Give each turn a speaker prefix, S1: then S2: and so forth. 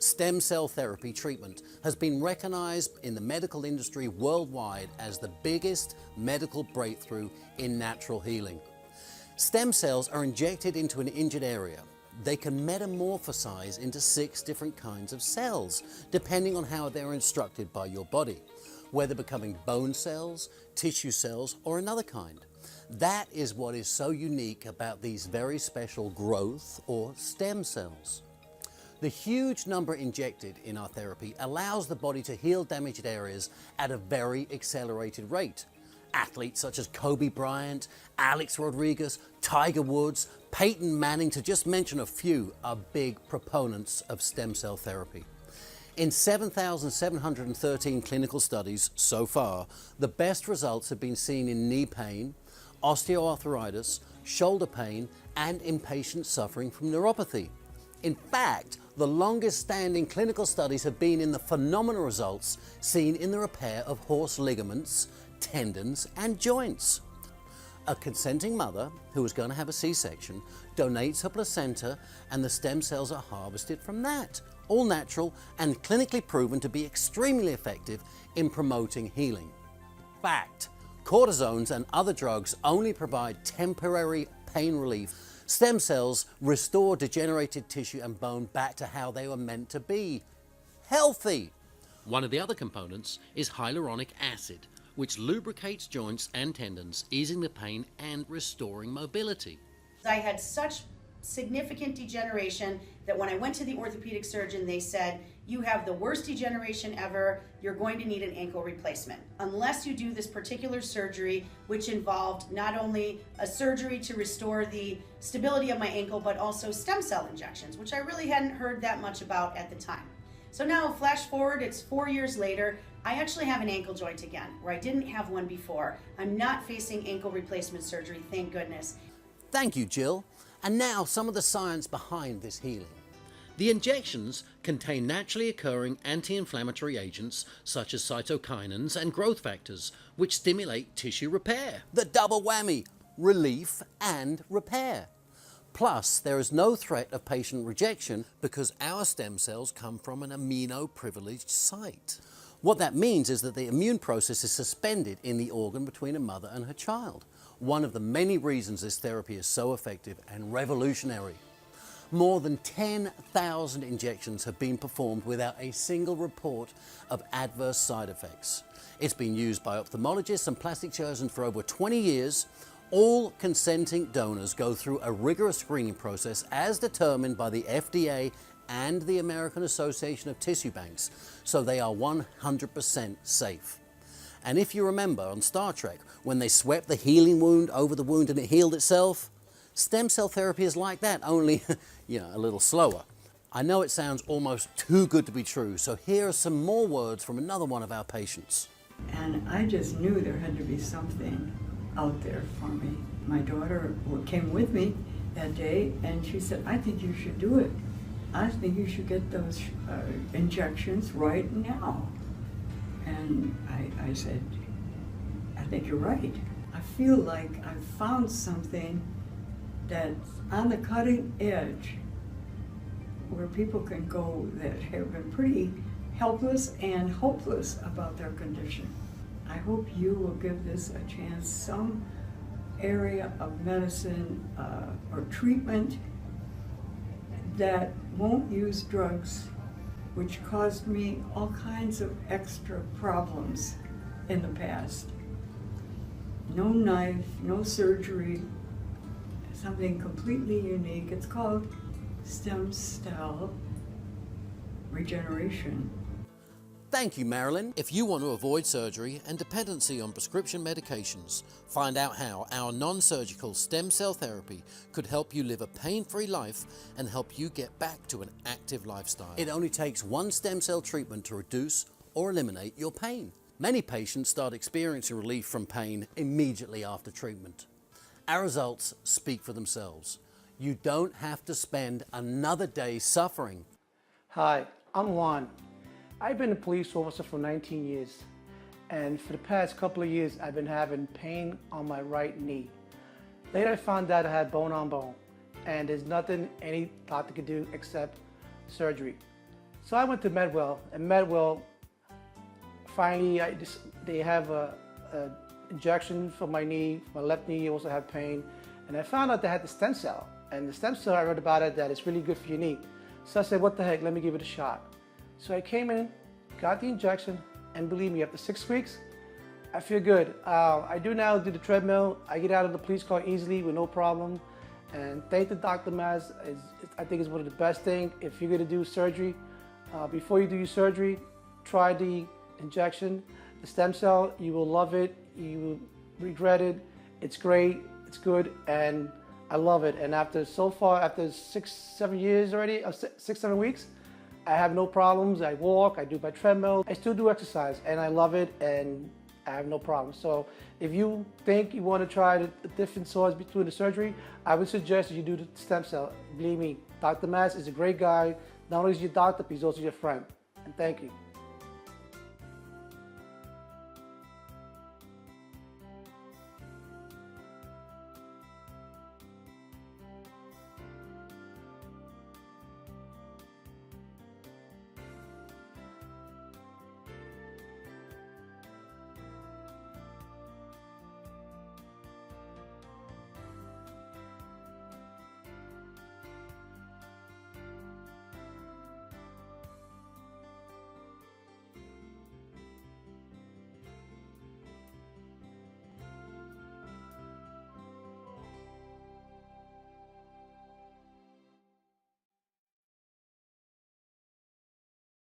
S1: Stem cell therapy treatment has been recognized in the medical industry worldwide as the biggest medical breakthrough in natural healing. Stem cells are injected into an injured area. They can metamorphosize into 6 different kinds of cells, depending on how they're instructed by your body, whether becoming bone cells, tissue cells, or another kind. That is what is so unique about these very special growth or stem cells. The huge number injected in our therapy allows the body to heal damaged areas at a very accelerated rate. Athletes such as Kobe Bryant, Alex Rodriguez, Tiger Woods, Peyton Manning, to just mention a few, are big proponents of stem cell therapy. In 7,713 clinical studies so far, the best results have been seen in knee pain, osteoarthritis, shoulder pain, and in patients suffering from neuropathy. In fact, the longest standing clinical studies have been in the phenomenal results seen in the repair of horse ligaments, tendons, and joints. A consenting mother who is going to have a C-section donates her placenta and the stem cells are harvested from that. All natural and clinically proven to be extremely effective in promoting healing. Fact: cortisones and other drugs only provide temporary pain relief. Stem cells restore degenerated tissue and bone back to how they were meant to be: healthy. One of the other components is hyaluronic acid, which lubricates joints and tendons, easing the pain and restoring mobility.
S2: I had such significant degeneration that when I went to the orthopedic surgeon, they said, "You have the worst degeneration ever. You're going to need an ankle replacement unless you do this particular surgery, which involved not only a surgery to restore the stability of my ankle, but also stem cell injections," which I really hadn't heard that much about at the time. So now flash forward, it's 4 years later. I actually have an ankle joint again, where I didn't have one before. I'm not facing ankle replacement surgery, thank goodness.
S1: Thank you, Jill. And now some of the science behind this healing. The injections contain naturally occurring anti-inflammatory agents such as cytokinins and growth factors, which stimulate tissue repair. The double whammy: relief and repair. Plus, there is no threat of patient rejection because our stem cells come from an amino-privileged site. What that means is that the immune process is suspended in the organ between a mother and her child. One of the many reasons this therapy is so effective and revolutionary. More than 10,000 injections have been performed without a single report of adverse side effects. It's been used by ophthalmologists and plastic surgeons for over 20 years. All consenting donors go through a rigorous screening process as determined by the FDA and the American Association of Tissue Banks, so they are 100% safe. And if you remember on Star Trek, when they swept the healing wound over the wound and it healed itself, stem cell therapy is like that, only, a little slower. I know it sounds almost too good to be true, so here are some more words from another one of our patients.
S3: And I just knew there had to be something out there for me. My daughter came with me that day and she said, "I think you should do it. I think you should get those injections right now." And I said, "I think you're right. I feel like I've found something that's on the cutting edge where people can go that have been pretty helpless and hopeless about their condition." I hope you will give this a chance, some area of medicine or treatment that won't use drugs, which caused me all kinds of extra problems in the past. No knife, no surgery, something completely unique. It's called stem cell regeneration.
S1: Thank you, Marilyn. If you want to avoid surgery and dependency on prescription medications, find out how our non-surgical stem cell therapy could help you live a pain-free life and help you get back to an active lifestyle. It only takes one stem cell treatment to reduce or eliminate your pain. Many patients start experiencing relief from pain immediately after treatment. Our results speak for themselves. You don't have to spend another day suffering.
S4: Hi, I'm Juan. I've been a police officer for 19 years, and for the past couple of years I've been having pain on my right knee. Later I found out I had bone on bone, and there's nothing any doctor could do except surgery. So I went to Medwell, and Medwell, finally, they have a injection for my knee, my left knee also had pain, and I found out they had the stem cell. And the stem cell, I read about it, that it's really good for your knee. So I said, what the heck, let me give it a shot. So I came in, got the injection, and believe me, after 6 weeks, I feel good. I do now do the treadmill. I get out of the police car easily with no problem. And thank the Dr. Maz. I think it's one of the best things. If you're gonna do surgery, before you do your surgery, try the injection, the stem cell. You will love it. You will regret it. It's great. It's good, and I love it. And after 6-7 years already, 6-7 weeks, I have no problems. I walk. I do my treadmill. I still do exercise, and I love it. And I have no problem. So if you think you want to try the different sorts between the surgery, I would suggest you do the stem cell. Believe me, Dr. Maz is a great guy. Not only is he your doctor, but he's also your friend. And thank you.